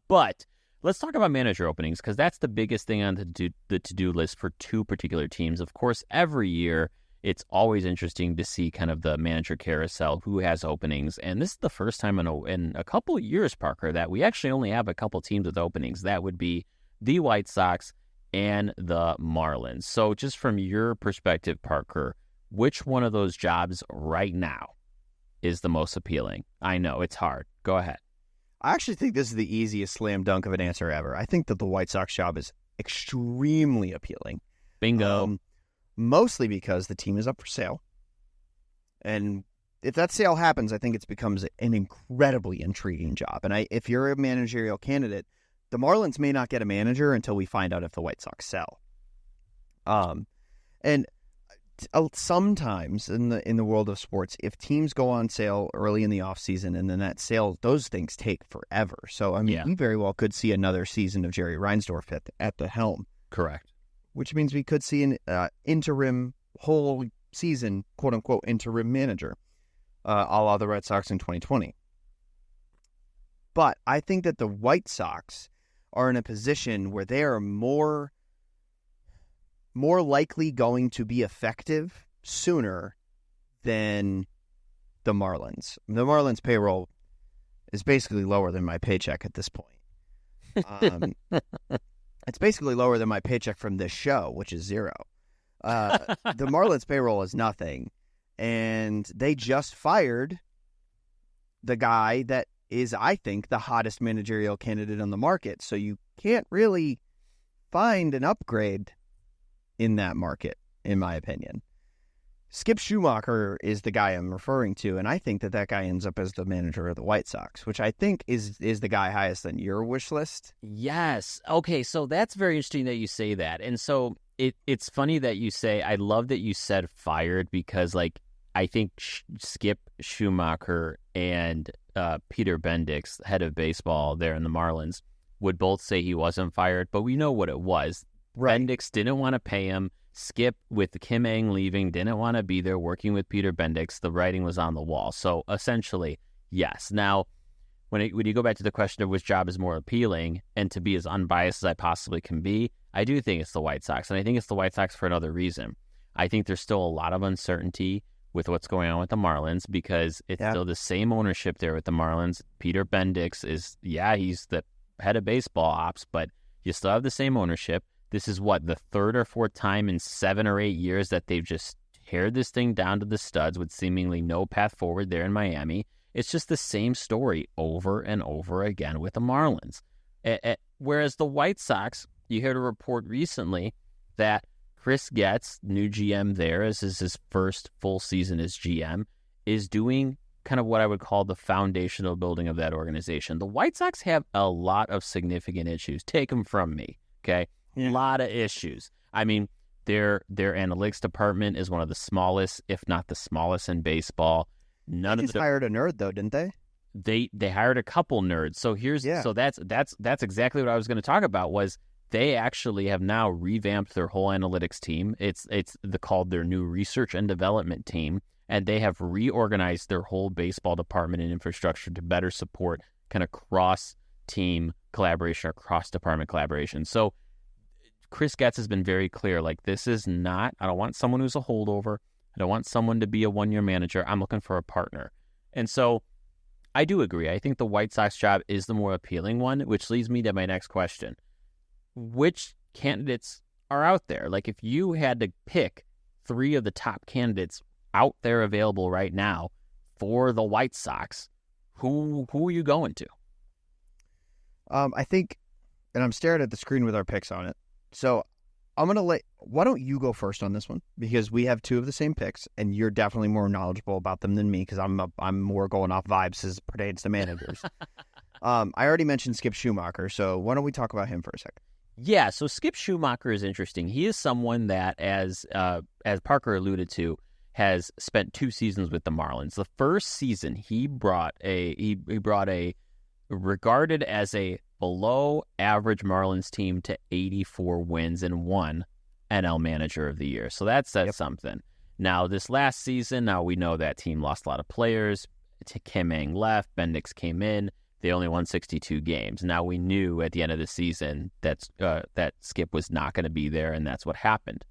S1: But let's talk about manager openings, because that's the biggest thing on the to-do list for 2 particular teams. Of course, every year it's always interesting to see kind of the manager carousel, who has openings. And this is the first time in a couple of years, Parker, that we actually only have a couple teams with openings. That would be the White Sox and the Marlins. So just from your perspective, Parker, which one of those jobs right now is the most appealing? I know it's hard. Go ahead.
S2: I actually think this is the easiest slam dunk of an answer ever. I think that the White Sox job is extremely appealing.
S1: Bingo.
S2: Mostly because the team is up for sale. And if that sale happens, I think it becomes an incredibly intriguing job. And if you're a managerial candidate, the Marlins may not get a manager until we find out if the White Sox sell. And sometimes in the world of sports, if teams go on sale early in the offseason and then that sale, those things take forever. So, I mean, we very well could see another season of Jerry Reinsdorf at the helm.
S1: Correct.
S2: Which means we could see an interim whole season, quote-unquote, interim manager, a la the Red Sox in 2020. But I think that the White Sox are in a position where they are more likely going to be effective sooner than the Marlins. The Marlins' payroll is basically lower than my paycheck at this point. It's basically lower than my paycheck from this show, which is $0. The Marlins' payroll is nothing. And they just fired the guy that is, I think, the hottest managerial candidate on the market. So you can't really find an upgrade in that market, in my opinion. Skip Schumacher is the guy I'm referring to, and I think that guy ends up as the manager of the White Sox, which I think is the guy highest on your wish list.
S1: Yes. Okay, so that's very interesting that you say that. And so it's funny that you say, I love that you said fired, because like I think Skip Schumacher and Peter Bendix, head of baseball there in the Marlins, would both say he wasn't fired, but we know what it was. Right. Bendix didn't want to pay him. Skip, with Kim Ng leaving, didn't want to be there working with Peter Bendix. The writing was on the wall. So essentially, yes. Now, when you go back to the question of which job is more appealing, and to be as unbiased as I possibly can be, I do think it's the White Sox. And I think it's the White Sox for another reason. I think there's still a lot of uncertainty with what's going on with the Marlins, because it's still the same ownership there with the Marlins. Peter Bendix is, he's the head of baseball ops, but you still have the same ownership. This is the third or fourth time in 7 or 8 years that they've just teared this thing down to the studs with seemingly no path forward there in Miami. It's just the same story over and over again with the Marlins. Whereas the White Sox, you heard a report recently that Chris Getz, new GM there, as is his first full season as GM, is doing kind of what I would call the foundational building of that organization. The White Sox have a lot of significant issues. Take them from me, okay? A lot of issues. I mean, their analytics department is one of the smallest, if not the smallest, in baseball.
S2: They just hired a nerd, though, didn't they?
S1: They hired a couple nerds. So so that's exactly what I was going to talk about. Was they actually have now revamped their whole analytics team. It's called their new research and development team, and they have reorganized their whole baseball department and infrastructure to better support kind of cross team collaboration or cross department collaboration. So Chris Getz has been very clear, like, this is not, I don't want someone who's a holdover. I don't want someone to be a one-year manager. I'm looking for a partner. And so I do agree. I think the White Sox job is the more appealing one, which leads me to my next question. Which candidates are out there? Like, if you had to pick 3 of the top candidates out there available right now for the White Sox, who are you going to?
S2: I think, and I'm staring at the screen with our picks on it, so I'm going to why don't you go first on this one? Because we have 2 of the same picks, and you're definitely more knowledgeable about them than me, because I'm more going off vibes as it pertains to managers. I already mentioned Skip Schumacher, so why don't we talk about him for a second?
S1: Yeah, so Skip Schumacher is interesting. He is someone that, as Parker alluded to, has spent 2 seasons with the Marlins. The first season, he brought a regarded as a below average Marlins team to 84 wins and won NL Manager of the Year. So that says something. Now, this last season, now we know that team lost a lot of players. Kim Ng left, Bendix came in. They only won 62 games. Now, we knew at the end of the season that Skip was not going to be there, and that's what happened.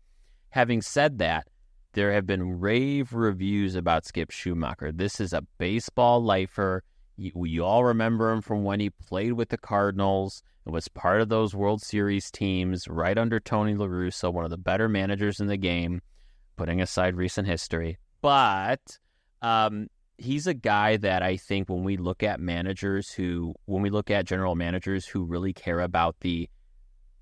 S1: Having said that, there have been rave reviews about Skip Schumacher. This is a baseball lifer. You all remember him from when he played with the Cardinals and was part of those World Series teams right under Tony La Russa, one of the better managers in the game, putting aside recent history. But he's a guy that I think when we look at general managers who really care about the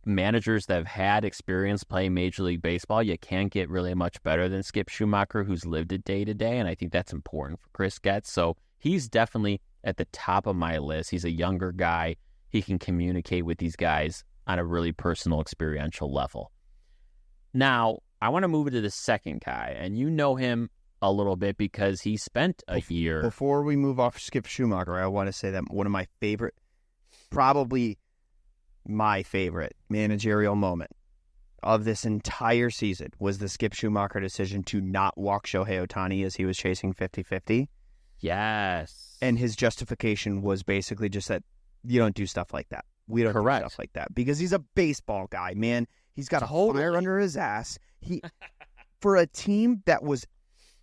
S1: managers that have had experience playing Major League Baseball, you can't get really much better than Skip Schumacher, who's lived it day to day, and I think that's important for Chris Getz. So he's definitely at the top of my list. He's a younger guy. He can communicate with these guys on a really personal, experiential level. Now, I want to move into the second guy, and you know him a little bit because he spent a year.
S2: Before we move off Skip Schumacher, I want to say that one of my favorite, probably my favorite managerial moment of this entire season was the Skip Schumacher decision to not walk Shohei Ohtani as he was chasing 50-50.
S1: Yes.
S2: And his justification was basically just that you don't do stuff like that. We don't do stuff like that because he's a baseball guy, man. He's got a fire under his ass. For a team that was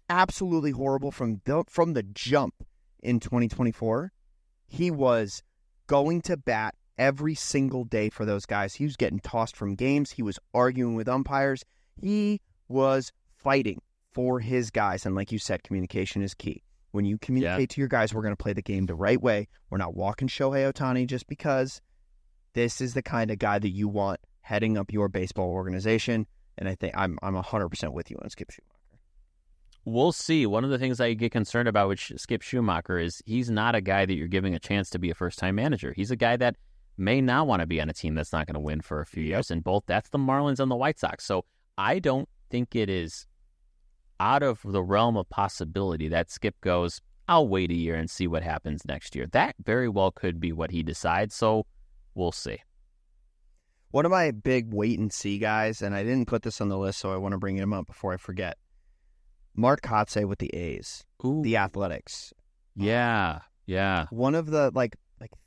S2: absolutely horrible from the jump in 2024, he was going to bat every single day for those guys. He was getting tossed from games. He was arguing with umpires. He was fighting for his guys. And like you said, communication is key. When you communicate to your guys, we're going to play the game the right way. We're not walking Shohei Ohtani just because. This is the kind of guy that you want heading up your baseball organization. And I think I'm 100% with you on Skip Schumacher.
S1: We'll see. One of the things I get concerned about with Skip Schumacher is he's not a guy that you're giving a chance to be a first-time manager. He's a guy that may not want to be on a team that's not going to win for a few years, and that's the Marlins and the White Sox. So I don't think it is out of the realm of possibility that Skip goes, I'll wait a year and see what happens next year. That very well could be what he decides, so we'll see.
S2: One of my big wait-and-see guys, and I didn't put this on the list, so I want to bring him up before I forget, Mark Kotsay with the A's, the Athletics.
S1: Yeah.
S2: One of the, like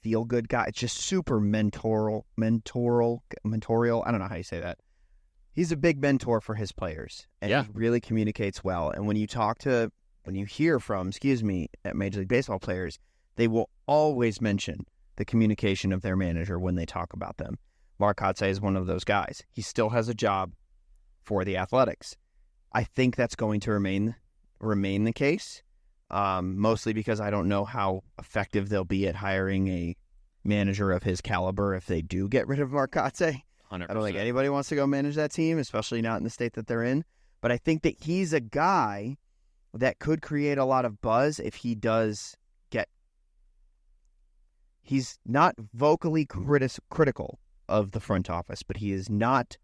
S2: feel-good guys, just super mentorial. I don't know how you say that. He's a big mentor for his players, and he really communicates well. And when you hear from, at Major League Baseball players, they will always mention the communication of their manager when they talk about them. Mark Kotsay is one of those guys. He still has a job for the Athletics. I think that's going to remain the case, mostly because I don't know how effective they'll be at hiring a manager of his caliber if they do get rid of Mark Kotsay.
S1: 100%.
S2: I don't think anybody wants to go manage that team, especially not in the state that they're in. But I think that he's a guy that could create a lot of buzz if he does get... He's not vocally critical of the front office, but he is not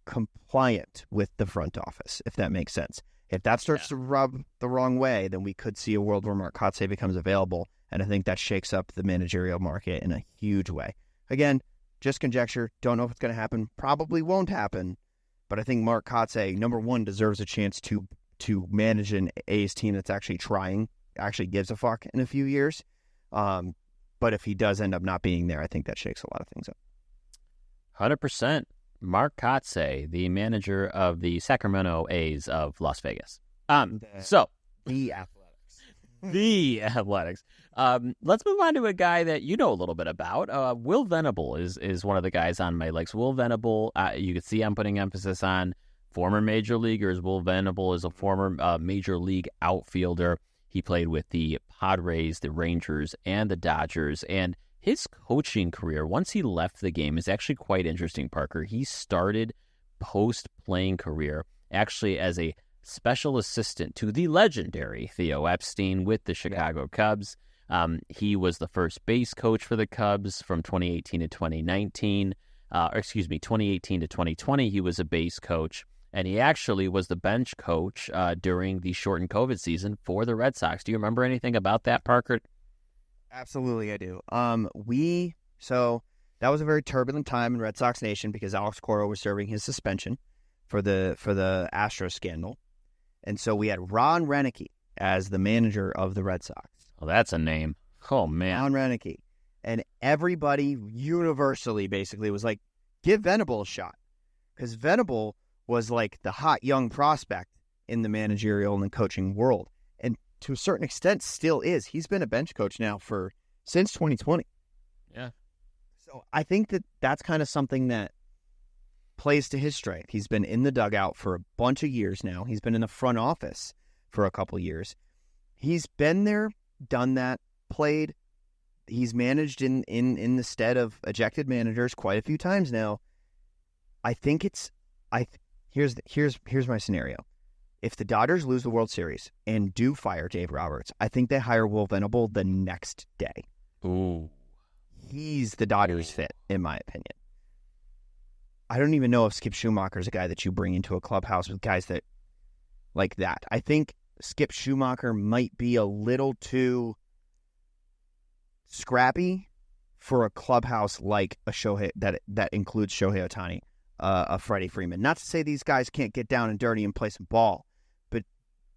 S2: compliant with the front office, if that makes sense. If that starts to rub the wrong way, then we could see a world where Mark Kotsay becomes available, and I think that shakes up the managerial market in a huge way. Again, just conjecture, don't know if it's going to happen, probably won't happen, but I think Mark Kotsay, number one, deserves a chance to manage an A's team that's actually trying, actually gives a fuck in a few years. But if he does end up not being there, I think that shakes a lot of things up.
S1: 100%. Mark Kotsay, the manager of the Sacramento A's of Las Vegas.
S2: The Athletics.
S1: The Athletics. Let's move on to a guy that you know a little bit about. Will Venable is one of the guys on my likes. Will Venable, you can see I'm putting emphasis on former major leaguers. Will Venable is a former major league outfielder. He played with the Padres, the Rangers, and the Dodgers. And his coaching career, once he left the game, is actually quite interesting, Parker. He started post-playing career actually as a special assistant to the legendary Theo Epstein with the Chicago Cubs. He was the first base coach for the Cubs from 2018 to 2019. 2018 to 2020, he was a base coach. And he actually was the bench coach during the shortened COVID season for the Red Sox. Do you remember anything about that, Parker?
S2: Absolutely, I do. So that was a very turbulent time in Red Sox Nation because Alex Cora was serving his suspension for the Astros scandal, and so we had Ron Renicky as the manager of the Red Sox.
S1: Oh, that's a name. Oh man,
S2: Ron Renicky, and everybody universally basically was like, give Venable a shot, because Venable was like the hot young prospect in the managerial and the coaching world. And to a certain extent still is. He's been a bench coach now since 2020.
S1: Yeah.
S2: So I think that that's kind of something that plays to his strength. He's been in the dugout for a bunch of years now. He's been in the front office for a couple years. He's been there, done that, played. He's managed in the stead of ejected managers quite a few times now. I think here's my scenario. If the Dodgers lose the World Series and do fire Dave Roberts, I think they hire Will Venable the next day.
S1: Ooh.
S2: He's the Dodgers fit, in my opinion. I don't even know if Skip Schumacher is a guy that you bring into a clubhouse with guys that like that. I think Skip Schumacher might be a little too scrappy for a clubhouse like a Shohei that includes Shohei Ohtani, a Freddie Freeman. Not to say these guys can't get down and dirty and play some ball, but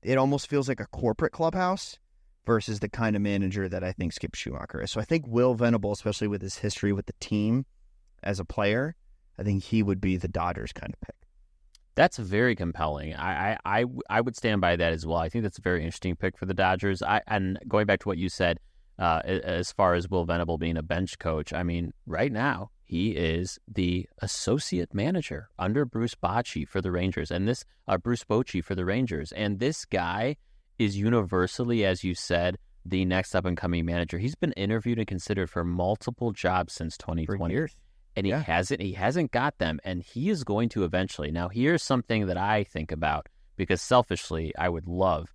S2: it almost feels like a corporate clubhouse versus the kind of manager that I think Skip Schumacher is. So I think Will Venable, especially with his history with the team as a player, I think he would be the Dodgers kind of pick.
S1: That's very compelling. I would stand by that as well. I think that's a very interesting pick for the Dodgers. And going back to what you said, as far as Will Venable being a bench coach, I mean, right now he is the associate manager under Bruce Bochy for the Rangers, and Bruce Bochy for the Rangers. And this guy is universally, as you said, the next up-and-coming manager. He's been interviewed and considered for multiple jobs since 2020.
S2: For years.
S1: And he hasn't got them, and he is going to eventually. Now, here's something that I think about because selfishly, I would love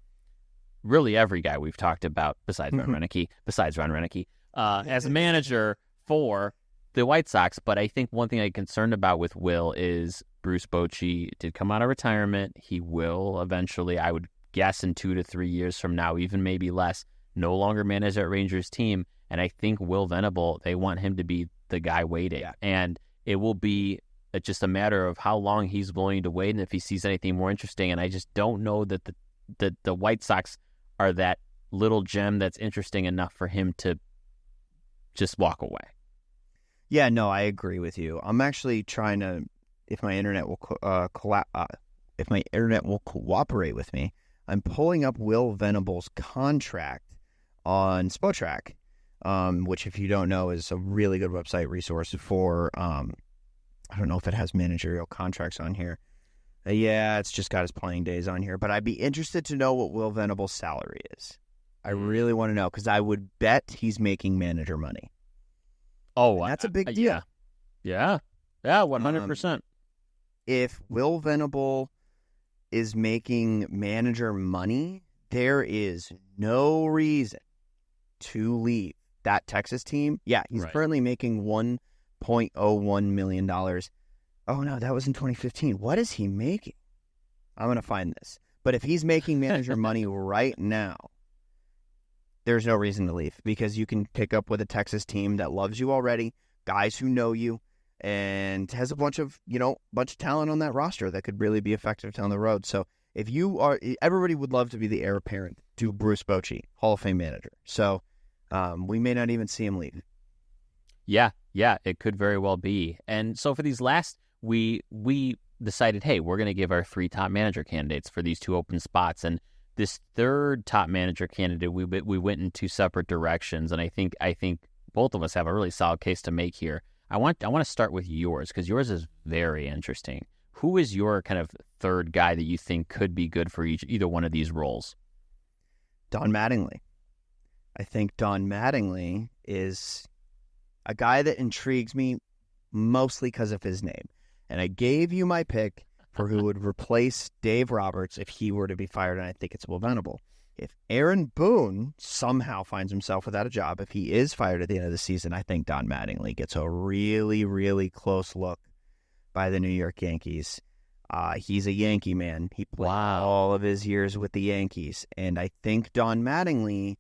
S1: really every guy we've talked about besides Ron Renicky, as a manager for the White Sox. But I think one thing I'm concerned about with Will is Bruce Bochy did come out of retirement. He will eventually, I would guess in 2 to 3 years from now, even maybe less, no longer manage that Rangers team. And I think Will Venable, they want him to be the guy waiting. Yeah. And it will be just a matter of how long he's willing to wait and if he sees anything more interesting. And I just don't know that the White Sox are that little gem that's interesting enough for him to just walk away.
S2: Yeah, no, I agree with you. I'm actually trying to, if my internet will cooperate with me, I'm pulling up Will Venable's contract on Spotrac, which, if you don't know, is a really good website resource for, I don't know if it has managerial contracts on here. Yeah, it's just got his playing days on here. But I'd be interested to know what Will Venable's salary is. I really want to know, because I would bet he's making manager money.
S1: Oh,
S2: and that's a big deal.
S1: Yeah, 100%.
S2: If Will Venable is making manager money, there is no reason to leave that Texas team. Yeah, he's currently making $1.01 million. Oh, no, that was in 2015. What is he making? I'm going to find this. But if he's making manager money right now, there's no reason to leave, because you can pick up with a Texas team that loves you already, guys who know you, and has a bunch of talent on that roster that could really be effective down the road. So if you are, everybody would love to be the heir apparent to Bruce Bochy, Hall of Fame manager. So we may not even see him leave.
S1: Yeah, it could very well be. And so for these last, we decided, hey, we're going to give our 3 top manager candidates for these 2 open spots. And this third top manager candidate, we went in 2 separate directions. And I think both of us have a really solid case to make here. I want to start with yours, because yours is very interesting. Who is your kind of third guy that you think could be good for either one of these roles?
S2: Don Mattingly. I think Don Mattingly is a guy that intrigues me mostly because of his name. And I gave you my pick for who would replace Dave Roberts if he were to be fired, and I think it's Will Venable. If Aaron Boone somehow finds himself without a job, if he is fired at the end of the season, I think Don Mattingly gets a really, really close look by the New York Yankees. He's a Yankee man. He played all of his years with the Yankees. And I think Don Mattingly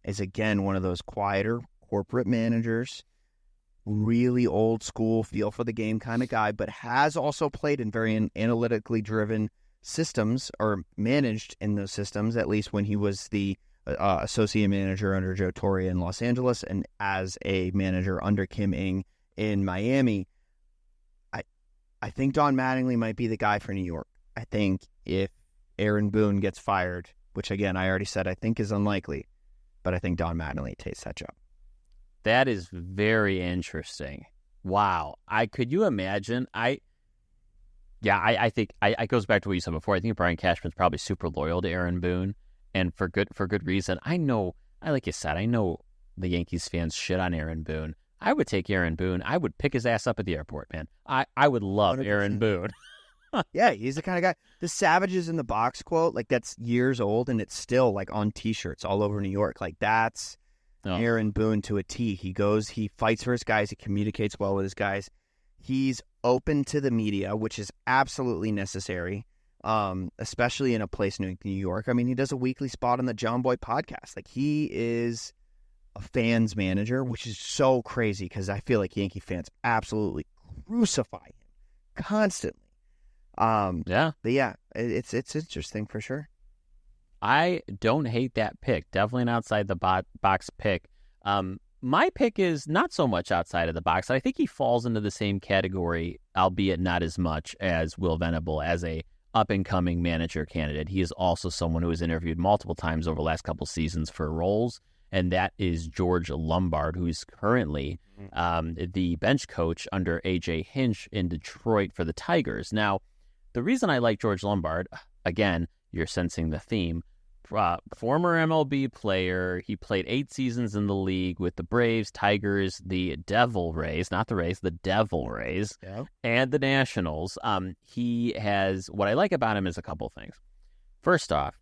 S2: is, again, one of those quieter corporate managers, really old school, feel for the game kind of guy, but has also played in very analytically driven systems, or managed in those systems, at least when he was the associate manager under Joe Torre in Los Angeles and as a manager under Kim Ng in Miami. I think Don Mattingly might be the guy for New York. I think if Aaron Boone gets fired, which, again, I already said I think is unlikely, but I think Don Mattingly takes that job.
S1: That is very interesting. Wow. Could you imagine? I think it goes back to what you said before. I think Brian Cashman's probably super loyal to Aaron Boone, and for good reason. Like you said, I know the Yankees fans shit on Aaron Boone. I would take Aaron Boone. I would pick his ass up at the airport, man. I would love 100%. Aaron Boone.
S2: Yeah, he's the kind of guy. The Savages in the Box quote, like, that's years old, and it's still, like, on T-shirts all over New York. Like, that's Aaron Boone to a T. He fights for his guys. He communicates well with his guys. He's open to the media, which is absolutely necessary, especially in a place like New York. I mean, he does a weekly spot on the John Boy podcast. Like, he is a fans manager, which is so crazy because I feel like Yankee fans absolutely crucify him constantly. But yeah, it's interesting for sure.
S1: I don't hate that pick. Definitely an outside the box pick. My pick is not so much outside of the box. I think he falls into the same category, albeit not as much as Will Venable, as a up-and-coming manager candidate. He is also someone who has interviewed multiple times over the last couple seasons for roles, and that is George Lombard, who is currently the bench coach under A.J. Hinch in Detroit for the Tigers. Now, the reason I like George Lombard, again, you're sensing the theme, former MLB player. He played 8 seasons in the league with the Braves, Tigers, the Devil Rays, not the Rays, the Devil Rays, and the Nationals. He has, what I like about him is a couple things. First off,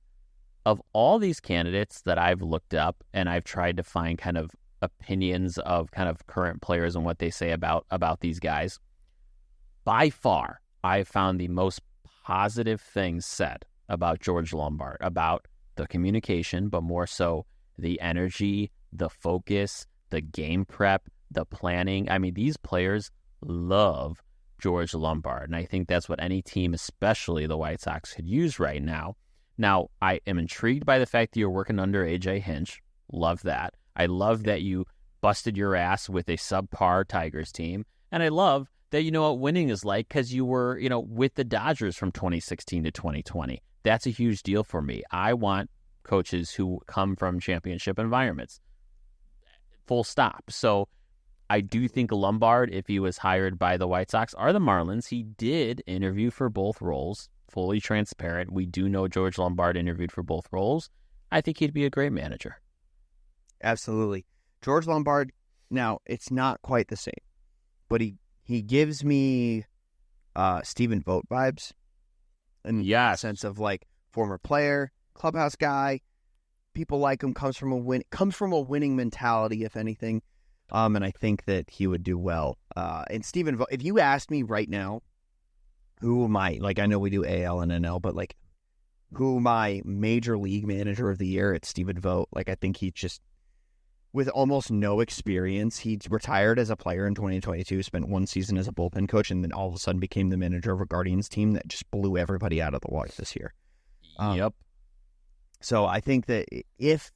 S1: of all these candidates that I've looked up and I've tried to find kind of opinions of kind of current players and what they say about these guys, by far, I found the most positive things said about George Lombard, about the communication, but more so the energy, the focus, the game prep, the planning. I mean, these players love George Lombard, and I think that's what any team, especially the White Sox, could use right now. Now, I am intrigued by the fact that you're working under A.J. Hinch. Love that. I love that you busted your ass with a subpar Tigers team, and I love that you know what winning is like because you were, with the Dodgers from 2016 to 2020. That's a huge deal for me. I want coaches who come from championship environments. Full stop. So I do think Lombard, if he was hired by the White Sox or the Marlins, he did interview for both roles, fully transparent. We do know George Lombard interviewed for both roles. I think he'd be a great manager.
S2: Absolutely. George Lombard, now, it's not quite the same, but he gives me Stephen Vogt vibes. In the sense of like former player, clubhouse guy, people like him, comes from a winning mentality, if anything. And I think that he would do well. And Stephen Vogt, if you asked me right now, who my, like I know we do AL and NL, but like who my major league manager of the year, it's Stephen Vogt. Like I think he just, with almost no experience, he retired as a player in 2022, spent one season as a bullpen coach, and then all of a sudden became the manager of a Guardians team that just blew everybody out of the water this year.
S1: Yep.
S2: So I think that if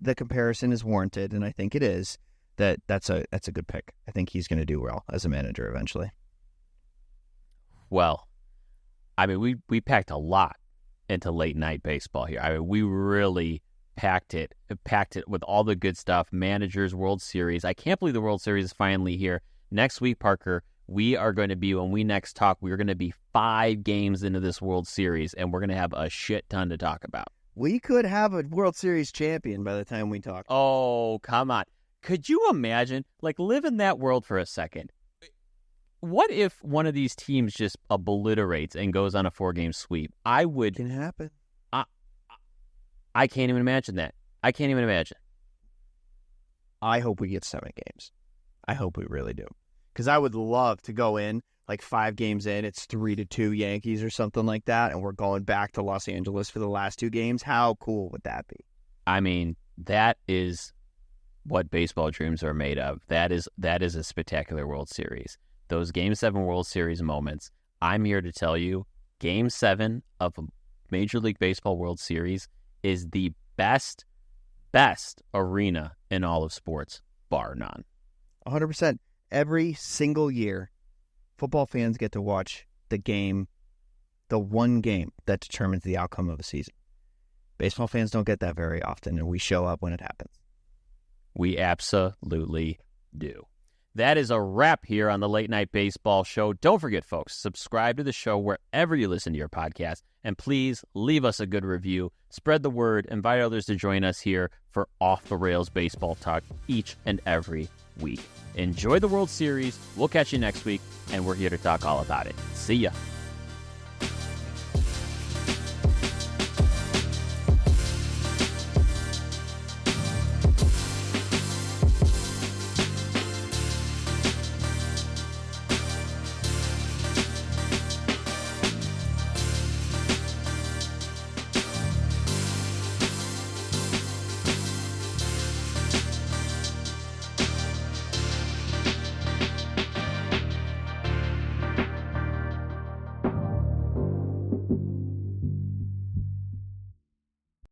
S2: the comparison is warranted, and I think it is, that's a good pick. I think he's going to do well as a manager eventually.
S1: Well, I mean, we packed a lot into late night baseball here. I mean, we really packed it with all the good stuff. Managers, World Series. I can't believe the World Series is finally here. Next week, Parker, we are going to be, when we next talk, we're going to be 5 games into this World Series, and we're going to have a shit ton to talk about.
S2: We could have a World Series champion by the time we talk.
S1: Oh, come on. Could you imagine? Like, live in that world for a second. What if one of these teams just obliterates and goes on a 4-game sweep?
S2: It can happen.
S1: I can't even imagine that. I can't even imagine.
S2: I hope we get 7 games. I hope we really do. Because I would love to go in, like 5 games in, it's 3-2 Yankees or something like that, and we're going back to Los Angeles for the last 2 games. How cool would that be?
S1: I mean, that is what baseball dreams are made of. That is a spectacular World Series. Those Game 7 World Series moments, I'm here to tell you, Game 7 of a Major League Baseball World Series is the best arena in all of sports, bar none.
S2: 100%. Every single year, football fans get to watch the one game that determines the outcome of a season. Baseball fans don't get that very often, and we show up when it happens.
S1: We absolutely do. That is a wrap here on the Late Night Baseball Show. Don't forget, folks, subscribe to the show wherever you listen to your podcast, and please leave us a good review. Spread the word. Invite others to join us here for Off the Rails Baseball Talk each and every week. Enjoy the World Series. We'll catch you next week, and we're here to talk all about it. See ya.